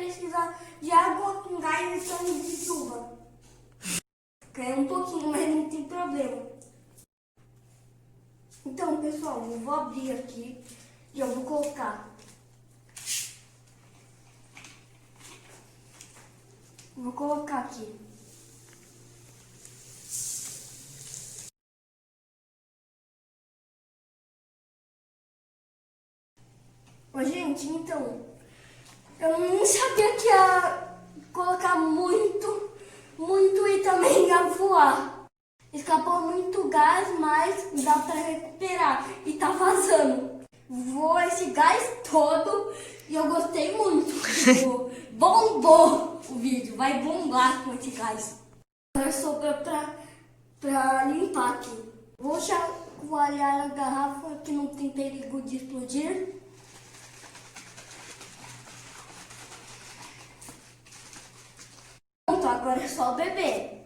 precisa de água com gás e sangue de chuva. Cai um pouquinho, mas não tem problema. Então, pessoal, eu vou abrir aqui e eu vou colocar. Vou colocar aqui. Ô, gente, então, eu não sabia que ia colocar muito e também ia voar. Escapou muito gás, mas dá pra recuperar. E tá vazando. Voa esse gás todo e eu gostei muito. Tipo, bombou o vídeo, vai bombar com esse gás. Agora sobrou pra limpar aqui. Vou chacoalhar a garrafa que não tem perigo de explodir. Pronto, agora é só beber.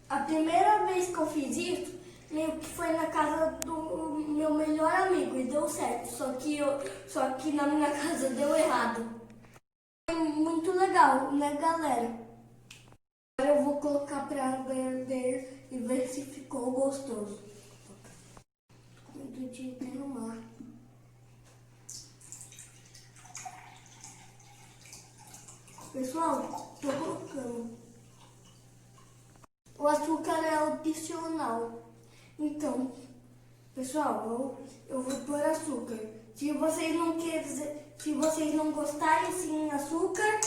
A primeira vez que eu fiz isso, meio que foi na casa do meu melhor amigo e deu certo. Só que na minha casa deu errado. Foi muito legal, né, galera? Agora eu vou colocar pra beber e ver se ficou gostoso. Com medo de derramar. Pessoal, tô colocando. O açúcar é opcional. Então, pessoal, eu vou pôr açúcar. Se vocês não gostarem sem açúcar,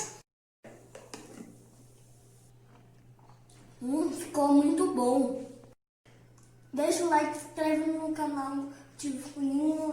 ficou muito bom. Deixa o like, se inscreve no canal, ativa o sininho